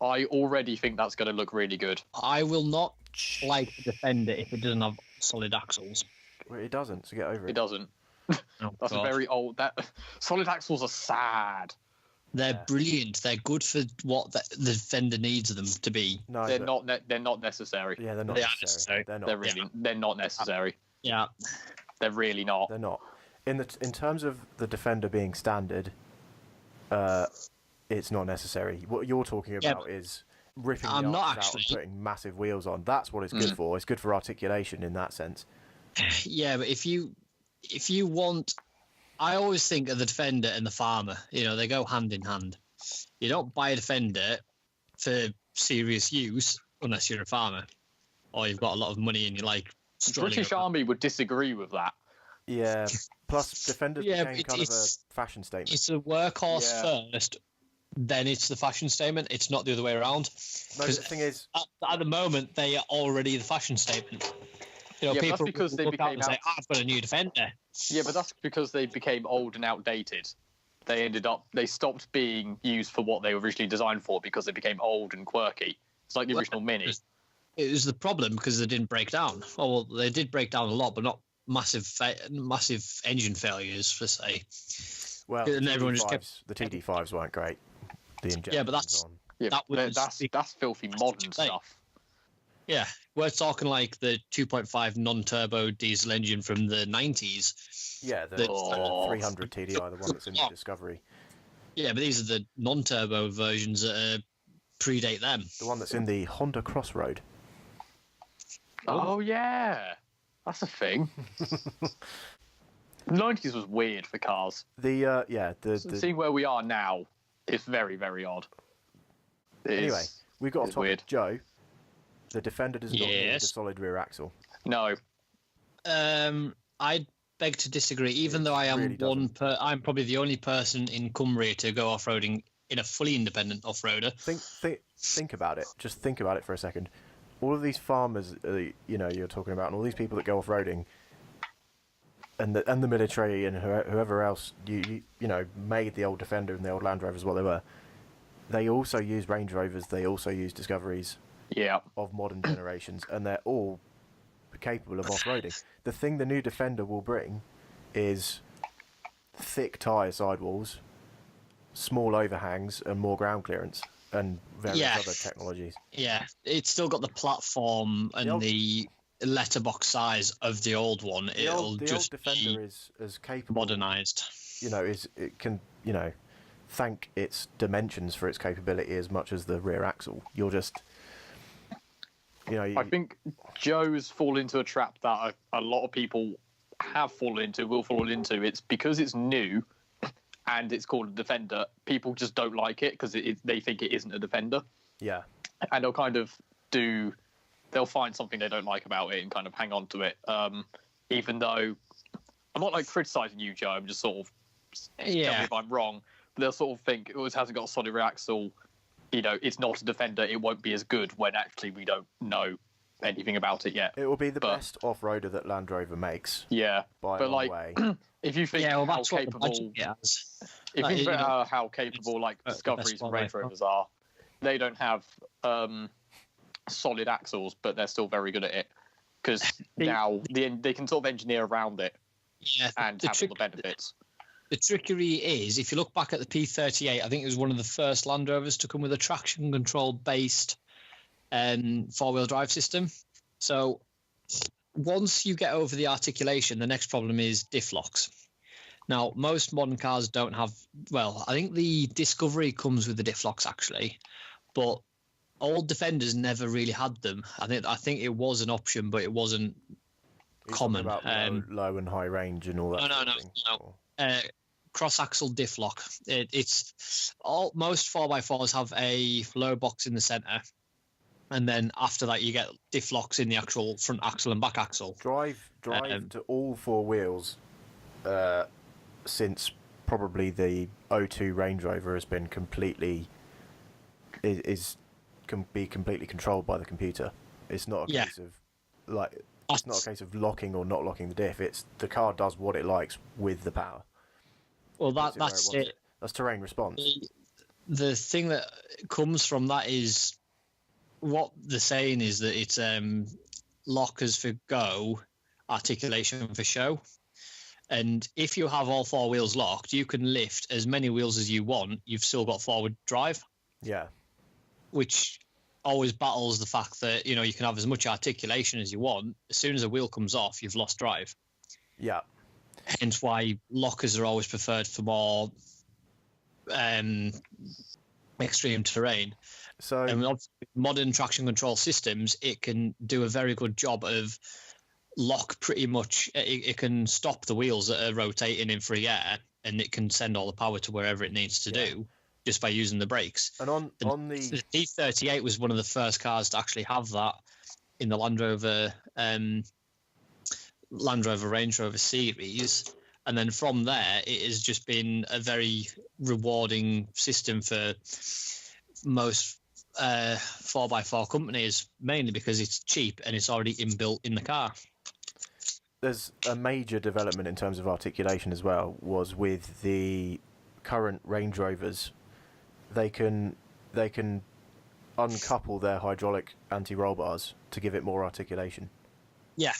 I already think that's going to look really good. I will not like the Defender if it doesn't have solid axles. Well, it doesn't, so get over it. It doesn't. Oh, That's God. a very old. That solid axles are sad. They're brilliant. They're good for what the Defender needs them to be. No, They're not. They're not necessary. Yeah, they're not They are necessary. necessary. They're not. They're really. They're not necessary. Yeah. They're really not. They're not. In terms of the Defender being standard, it's not necessary. What you're talking about is ripping the arches out and putting massive wheels on. That's what it's good for. It's good for articulation in that sense. Yeah, but if you want, I always think of the Defender and the Farmer. You know, they go hand in hand. You don't buy a Defender for serious use unless you're a farmer or you've got a lot of money and you like. British Army would disagree with that. Yeah. Plus, Defenders became kind of a fashion statement. It's a workhorse first, then it's the fashion statement. It's not the other way around. No, the thing is, at the moment, they are already the fashion statement. You know, people that's because they became and say, "I've got a new Defender." Yeah, but that's because they became old and outdated. They stopped being used for what they were originally designed for because they became old and quirky. It's like the original Mini. It was the problem because they didn't break down. Oh, well, they did break down a lot, but not massive engine failures, per se. Well, and everyone just the TD5s weren't great. The injection. Yeah, but that's filthy modern stuff. Yeah, we're talking like the 2.5 non-turbo diesel engine from the 90s. Yeah, the 300 TDI, the one that's in the Discovery. Yeah, but these are the non-turbo versions that predate them. The one that's in the Honda Crossroad. Oh yeah, that's a thing. The 90s was weird for cars. Seeing where we are now is very, very odd. Anyway, we've got a topic. Weird. Joe, the Defender does not need a solid rear axle. No. I'd beg to disagree, even though I am I'm probably the only person in Cumbria to go off-roading in a fully independent off-roader. Think about it. Just think about it for a second. All of these farmers, you're talking about, and all these people that go off-roading, and the military and whoever else you made the old Defender and the old Land Rovers what they were. They also use Range Rovers. They also use Discoveries. Yeah. Of modern generations, and they're all capable of off-roading. The thing the new Defender will bring is thick tyre sidewalls, small overhangs, and more ground clearance, and various other technologies. Yeah, it's still got the platform and the letterbox size of the old one. The old Defender is as capable, modernised. It can thank its dimensions for its capability as much as the rear axle. You're just. I think Joe's fallen into a trap that a lot of people will fall into. It's because it's new and it's called a Defender. People just don't like it because they think it isn't a Defender. Yeah. And they'll find something they don't like about it and kind of hang on to it. Even though I'm not criticising you, Joe. I'm just sort of tell me if I'm wrong. But they'll sort of think it hasn't got a solid rear axle. It's not a Defender, it won't be as good when actually we don't know anything about it yet. It will be the best off-roader that Land Rover makes. Yeah. By a long way. If you think how capable how capable Discoveries and Range Rovers are, they don't have solid axles, but they're still very good at it. Because now they can sort of engineer around it and have all the benefits. The trickery is, if you look back at the P38, I think it was one of the first Land Rovers to come with a traction control based four-wheel drive system. So once you get over the articulation, the next problem is diff locks. Now, most modern cars don't have, I think the Discovery comes with the diff locks actually, but old Defenders never really had them. I think it was an option, but it wasn't common. About low and high range and all that. No. Cross-axle diff lock. Most 4x4s have a low box in the centre, and then after that you get diff locks in the actual front axle and back axle. Drive to all four wheels since probably the 02 Range Rover has been can be completely controlled by the computer. It's not a case of it's not a case of locking or not locking the diff. It's the car does what it likes with the power. Well, that's it. That's terrain response. the thing that comes from that is what they're saying is that it's lockers for go, articulation for show. And if you have all four wheels locked, you can lift as many wheels as you want. You've still got forward drive. Yeah. Which always battles the fact that, you know, you can have as much articulation as you want. As soon as a wheel comes off, you've lost drive. Yeah. Hence why lockers are always preferred for more extreme terrain. So modern traction control systems, it can do a very good job of lock pretty much. It can stop the wheels that are rotating in free air, and it can send all the power to wherever it needs to do just by using the brakes. And on the T38 was one of the first cars to actually have that in the Land Rover Range Rover series. And then from there, it has just been a very rewarding system for most 4x4 companies, mainly because it's cheap and it's already inbuilt in the car. There's a major development in terms of articulation as well, was with the current Range Rovers. They can uncouple their hydraulic anti-roll bars to give it more articulation. Yeah.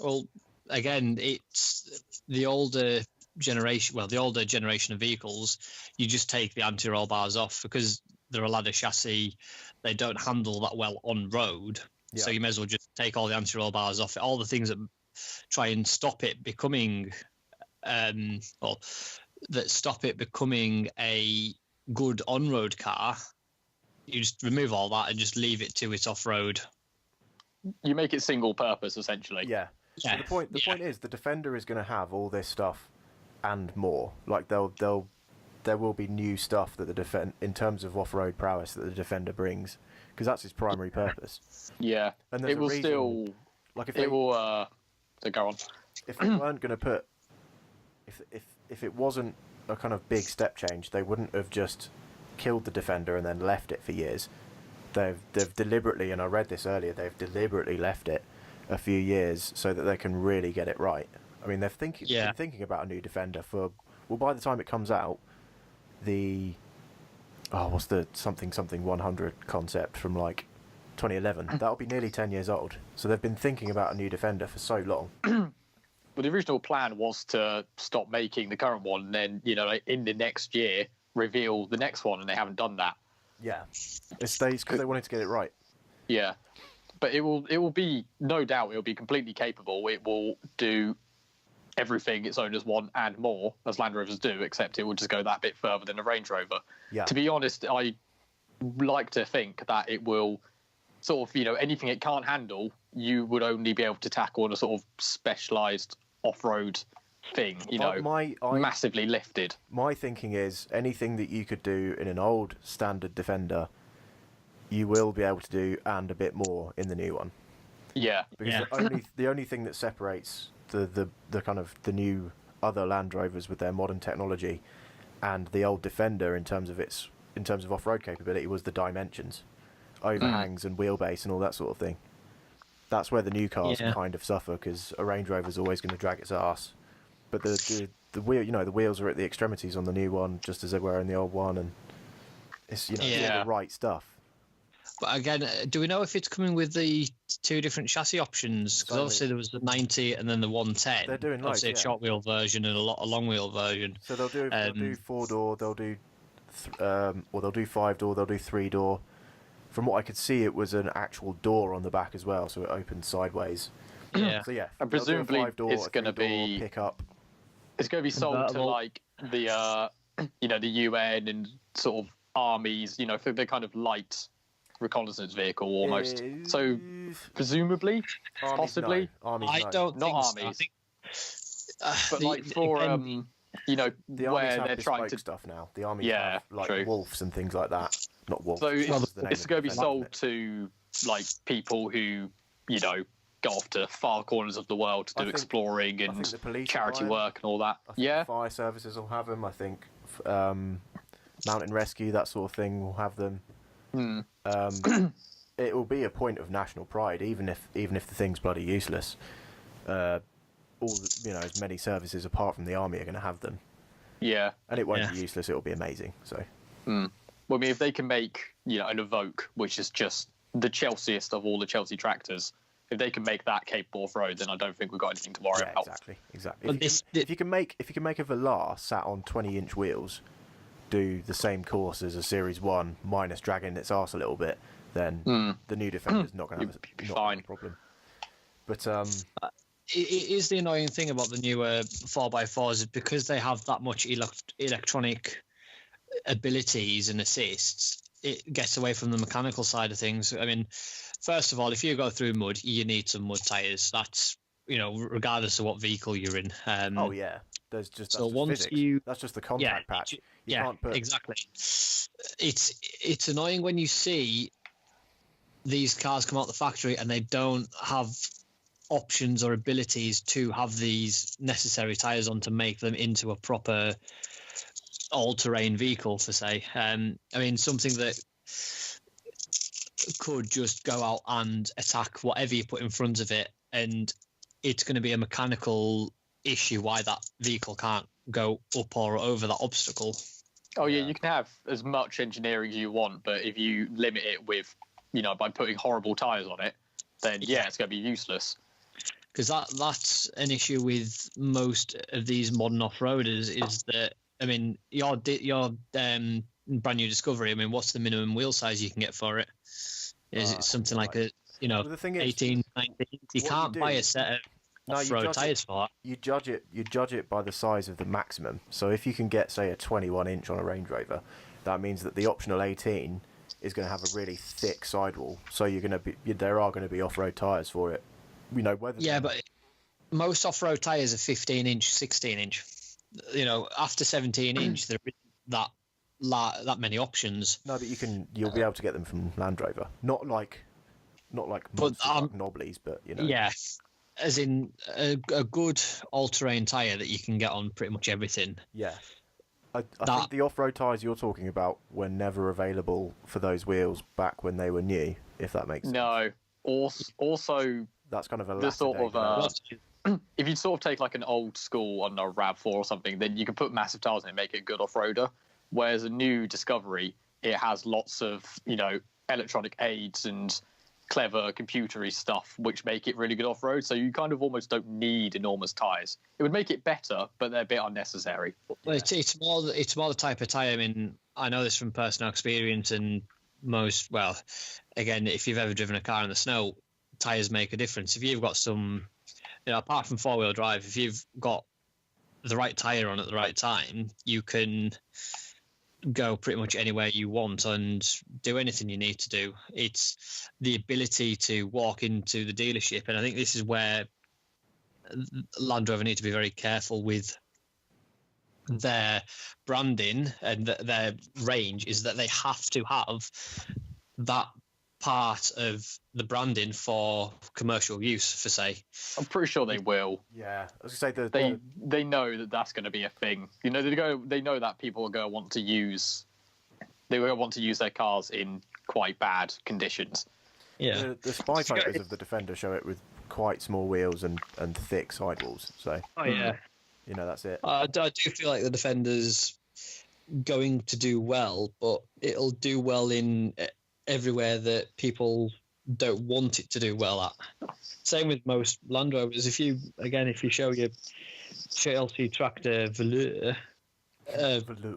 Well, again, it's the older generation. Well, the older generation of vehicles, you just take the anti-roll bars off because they're a ladder chassis. They don't handle that well on road. Yeah. So you may as well just take all the anti-roll bars off. All the things that try and stop it becoming, that stop it becoming a good on-road car, you just remove all that and just leave it to its off-road. You make it single purpose, essentially. Yeah. So the point is, the Defender is going to have all this stuff and more. Like there will be new stuff that in terms of off-road prowess that the Defender brings, because that's its primary purpose. Yeah. And it will still. Like if it will. So go on. If they weren't going to put, if it wasn't a kind of big step change, they wouldn't have just killed the Defender and then left it for years. They've deliberately, and I read this earlier, they've deliberately left it a few years so that they can really get it right. I mean, they're been thinking about a new Defender by the time it comes out, what's the something 100 concept from like 2011? That'll be nearly 10 years old. So they've been thinking about a new Defender for so long. Well, the original plan was to stop making the current one and then, in the next year, reveal the next one, and they haven't done that. Yeah. It stays because they wanted to get it right. Yeah. But it will be, no doubt, it will be completely capable. It will do everything its owners want and more, as Land Rovers do, except it will just go that bit further than a Range Rover. Yeah. To be honest, I like to think that it will sort of, anything it can't handle, you would only be able to tackle in a sort of specialised off-road thing, massively lifted. My thinking is anything that you could do in an old standard Defender, you will be able to do and a bit more in the new one. Yeah. Because the only thing that separates the kind of the new other Land Rovers with their modern technology and the old Defender in terms of off-road capability was the dimensions, overhangs and wheelbase and all that sort of thing. That's where the new cars kind of suffer, because a Range Rover is always going to drag its arse. But the wheel, the wheels are at the extremities on the new one, just as they were in the old one, and it's all the right stuff. But again, do we know if it's coming with the two different chassis options? Because obviously there was the 90 and then the 110. They're doing obviously a short wheel version and a long wheel version. So they'll do 4-door, they'll do they'll do 5-door, they'll do 3-door. From what I could see, it was an actual door on the back as well, so it opened sideways. Yeah. So and presumably it's going to be pickup. It's going to be sold to like the the UN and sort of armies, for the kind of reconnaissance vehicle almost. So presumably, possibly, no. Armies, I don't think armies. But the where have they're trying to stuff now. The armies have true. wolves and things like that. Not wolves. So it's going to be sold to people who go off to far corners of the world to do exploring and charity work and all that. I think fire services will have them. I think mountain rescue, that sort of thing, will have them. It will be a point of national pride, even if the thing's bloody useless. As many services apart from the army are going to have them. Yeah, and it won't be useless. It will be amazing. So. Well, I mean, if they can make, an Evoque, which is just the Chelseaest of all the Chelsea tractors, if they can make that capable of road, then I don't think we've got anything to worry about. Exactly. If you can make a Velar sat on 20-inch wheels do the same course as a Series 1 minus dragging its arse a little bit, then the new Defender's not going to have a problem. But it is the annoying thing about the newer 4x4s is because they have that much electronic abilities and assists, it gets away from the mechanical side of things. I mean, first of all, if you go through mud, you need some mud tyres. That's, regardless of what vehicle you're in. There's just so once physics. That's just the contact patch. You can't put... exactly. It's annoying when you see these cars come out the factory and they don't have options or abilities to have these necessary tyres on to make them into a proper all-terrain vehicle, for say. I mean, something that could just go out and attack whatever you put in front of it, and it's going to be a mechanical issue why that vehicle can't go up or over that obstacle. Oh yeah, you can have as much engineering as you want, but if you limit it with, by putting horrible tyres on it, then it's going to be useless. Because that's an issue with most of these modern off-roaders is that, I mean, your brand new Discovery, I mean, what's the minimum wheel size you can get for it? Is it something like a, the thing is, 18, 19? You can't buy a set of off-road tyres for that. You judge it by the size of the maximum. So if you can get, say, a 21-inch on a Range Rover, that means that the optional 18 is going to have a really thick sidewall. So there are going to be off-road tyres for it. But most off-road tyres are 15-inch, 16-inch. After 17-inch, there isn't that many options. No, but you'll be able to get them from Land Rover. Not like Knobblies, but Yeah, as in a good all-terrain tyre that you can get on pretty much everything. Yeah. I think the off-road tyres you're talking about were never available for those wheels back when they were new, if that makes sense. No. Also, that's kind of a the sort of if you sort of take like an old school on a RAV4 or something, then you can put massive tyres in it and make it a good off-roader. Whereas a new Discovery, it has lots of electronic aids and clever computery stuff which make it really good off-road. So you kind of almost don't need enormous tyres. It would make it better, but they're a bit unnecessary. Well, it's more the type of tyre. I mean, I know this from personal experience, and again, if you've ever driven a car in the snow, tyres make a difference. If you've got some, apart from four-wheel drive, if you've got the right tyre on at the right time, you can go pretty much anywhere you want and do anything you need to do. It's the ability to walk into the dealership, and I think this is where Land Rover need to be very careful with their branding and their range, is that they have to have that part of the branding for commercial use, for say. I'm pretty sure they will. Yeah, I was gonna say they know that that's going to be a thing. They know that people are going to want to use. They will want to use their cars in quite bad conditions. Yeah, the spy photos of the Defender show it with quite small wheels and thick sidewalls. So that's it. I do feel like the Defender's going to do well, but it'll do well in everywhere that people don't want it to do well at. Same with most Land Rovers. If you show your Chelsea tractor Velour,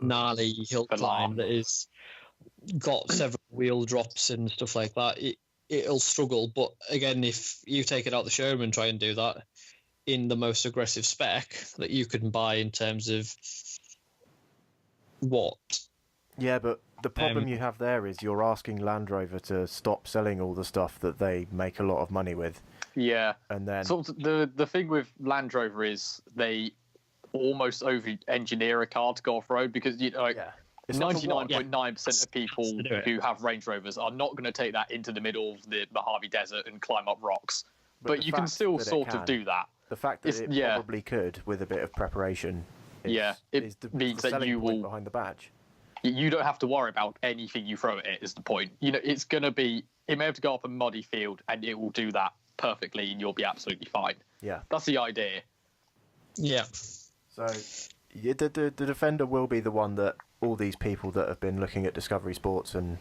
gnarly hill climb that is got several wheel drops and stuff like that, it'll struggle. But again, if you take it out the showroom and try and do that in the most aggressive spec that you can buy in terms of what? Yeah, but the problem you have there is you're asking Land Rover to stop selling all the stuff that they make a lot of money with. Yeah. And then the thing with Land Rover is they almost over-engineer a car to go off-road because 99.9% of people who have Range Rovers are not going to take that into the middle of the Mojave Desert and climb up rocks. But you can still sort of do that. The fact that it probably could with a bit of preparation is means the that you will behind the badge. You don't have to worry about anything you throw at it, is the point. It's going to be... It may have to go up a muddy field, and it will do that perfectly, and you'll be absolutely fine. Yeah. That's the idea. Yeah. So, the Defender will be the one that all these people that have been looking at Discovery Sports and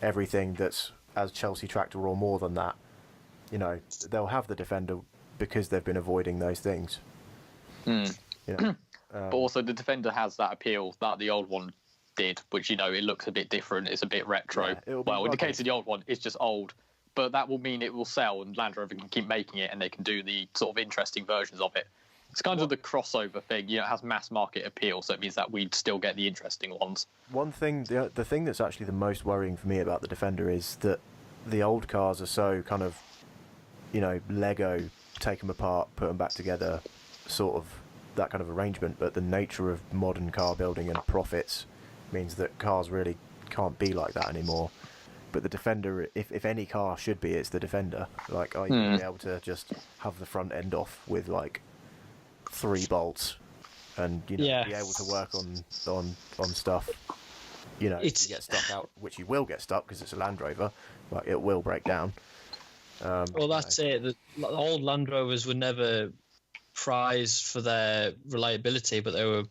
everything that's as Chelsea tractor or more than that, you know, they'll have the Defender because they've been avoiding those things. You know, but also the Defender has that appeal that the old one did, which, you know, it looks a bit different. It's a bit retro. Yeah, well, in the case of the old one, it's just old. But that will mean it will sell, and Land Rover can keep making it, and they can do the sort of interesting versions of it. It's kind of the crossover thing. You know, it has mass market appeal, so it means that we'd still get the interesting ones. One thing, the thing that's actually the most worrying for me about the Defender is that the old cars are so kind of, you know, Lego, take them apart, put them back together, sort of that kind of arrangement. But the nature of modern car building and profits means that cars really can't be like that anymore. But the Defender, if any car should be, it's the Defender. Like, I you'd be able to just have the front end off with like 3 bolts, and you know, be able to work on stuff. You know, if you get stuck out, which you will get stuck because it's a Land Rover, like it will break down. Well, that's it. The old Land Rovers were never prized for their reliability, but they were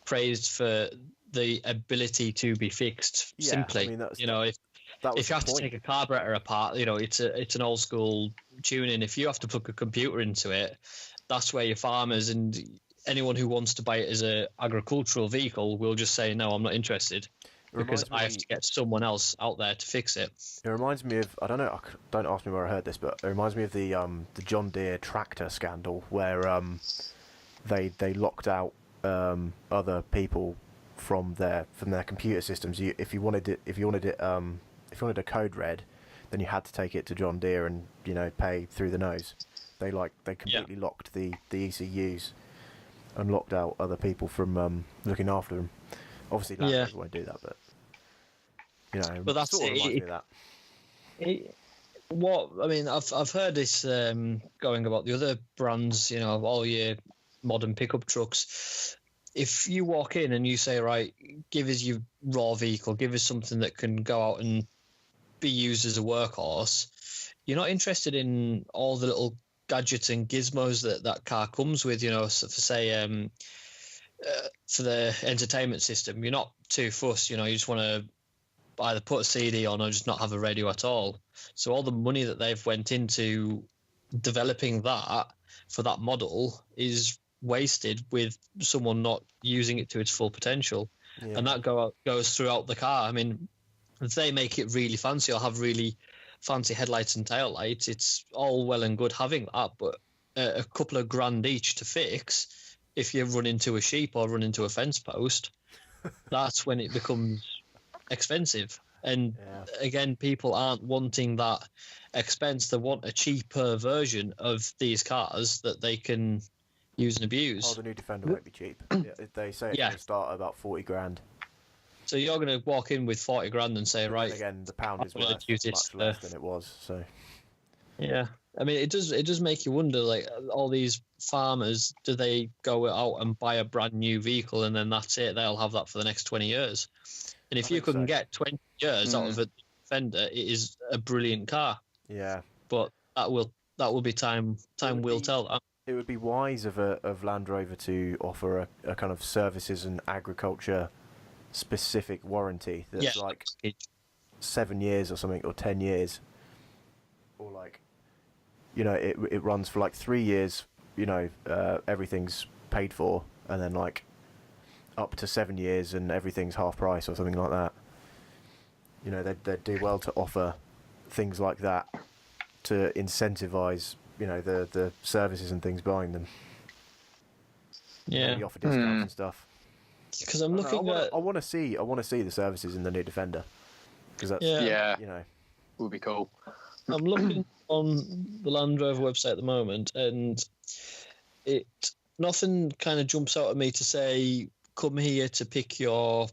praised for the ability to be fixed. Simply, I mean, you know, if you have to take a carburetor apart, you know, it's an old school tuning. If you have to plug a computer into it, that's where your farmers and anyone who wants to buy it as an agricultural vehicle will just say, no, I'm not interested, because I have to get someone else out there to fix it. It reminds me of, I don't know, don't ask me where I heard this, but it reminds me of the John Deere tractor scandal, where they locked out other people from their computer systems. If you wanted a code red, then you had to take it to John Deere and, you know, pay through the nose. They completely locked the ECUs and locked out other people from looking after them. Obviously, Land Rover won't do that, but you know, but that's sort of reminds me of that. I've heard this going about the other brands, you know, of all your modern pickup trucks. If you walk in and you say, right, give us your raw vehicle, give us something that can go out and be used as a workhorse, you're not interested in all the little gadgets and gizmos that car comes with, you know, so for say for the entertainment system. You're not too fussed, you know, you just want to either put a CD on or just not have a radio at all. So all the money that they've went into developing that for that model is wasted with someone not using it to its full potential. And that goes throughout the car. I mean, if they make it really fancy or have really fancy headlights and taillights, it's all well and good having that, but a couple of grand each to fix, if you run into a sheep or run into a fence post, that's when it becomes expensive. And again, people aren't wanting that expense. They want a cheaper version of these cars that they can use and abuse. Oh, the new Defender won't be cheap. They say it's going to start at about 40 grand. So you're going to walk in with 40 grand and say, right. And again, the pound is worth much less than it was. So. Yeah, I mean, it does make you wonder. Like, all these farmers, do they go out and buy a brand new vehicle and then that's it? They'll have that for the next 20 years. And if you couldn't get 20 years out of a Defender, it is a brilliant car. Yeah. But that will be time. Time will tell that. It would be wise of Land Rover to offer a kind of services and agriculture specific warranty that's like 7 years or something, or 10 years, or like, you know, it runs for like 3 years, you know, everything's paid for, and then like up to 7 years and everything's half price or something like that. You know, they'd do well to offer things like that to incentivize, you know, the services and things behind them. Maybe offer discounts and stuff. Because I'm looking at. I want to see the services in the new Defender. Because that's you know, would be cool. I'm looking on the Land Rover website at the moment, and nothing kind of jumps out at me to say come here to pick your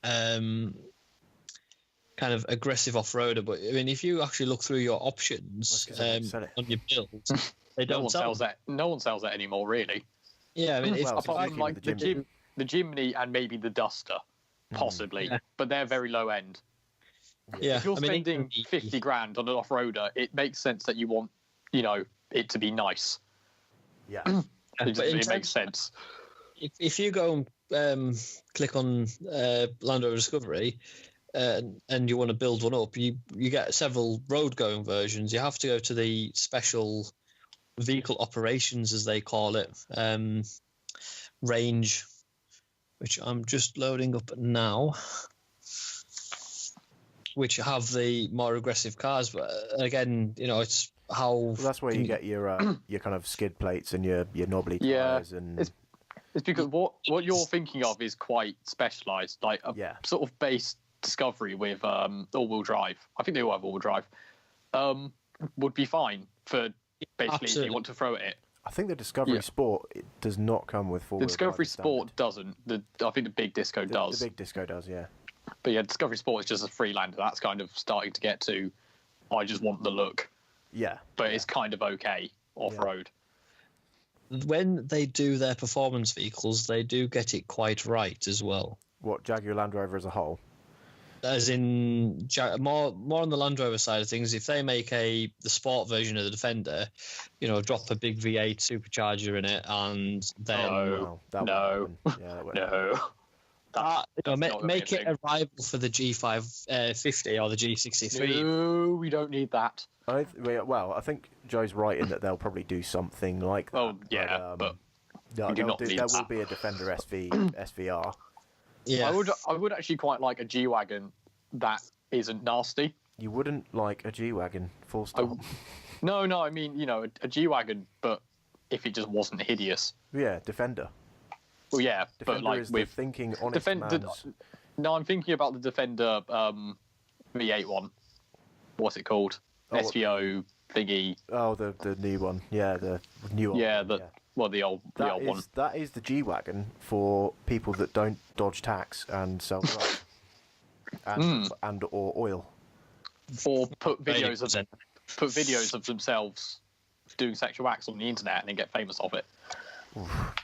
kind of aggressive off-roader. But I mean, if you actually look through your options on your build, they don't sell that. No one sells that anymore, really. Yeah, I mean, apart from like the Jimny and maybe the Duster, possibly, but they're very low end. Yeah, if you're spending 50 grand on an off-roader, it makes sense that you want, you know, it to be nice. Yeah, it makes sense. If you go and click on Land Rover Discovery and you want to build one up, you get several road-going versions. You have to go to the special vehicle operations, as they call it, range, which I'm just loading up now, which have the more aggressive cars. But again, it's how... Well, that's where you get your kind of skid plates and your knobbly tires. And it's because what you're thinking of is quite specialised, like a sort of base Discovery with all-wheel drive. I think they all have all-wheel drive. Would be fine for basically if you want to throw it. I think the Discovery Sport does not come with four-wheel drive. The Discovery Sport standard. Doesn't. I think the Big Disco does. The Big Disco does, yeah. But yeah, Discovery Sport is just a Freelander. That's kind of starting to get to, I just want the look. Yeah. But it's kind of okay off-road. When they do their performance vehicles, they do get it quite right as well. What, Jaguar Land Rover as a whole? As in more on the Land Rover side of things, if they make the sport version of the Defender, drop a big V8 supercharger in it, and then make it a rival for the G550 or the G63. No, we don't need that. I think Joe's right in that they'll probably do something like that. Oh yeah, but there will be a Defender SVR. Yeah, I would actually quite like a G-Wagon that isn't nasty. You wouldn't like a G-Wagon, full stop. No, I mean, a G-Wagon, but if it just wasn't hideous. Yeah, Defender. Well, yeah, Defender but like is with thinking honest man's... No, I'm thinking about the Defender V8 one. What's it called? SVO thingy. Oh, the new one. Yeah, the new one. Yeah, the old one. That is the G-Wagon for people that don't dodge tax and sell drugs and or oil. Or put videos of themselves doing sexual acts on the internet and then get famous of it. Oof.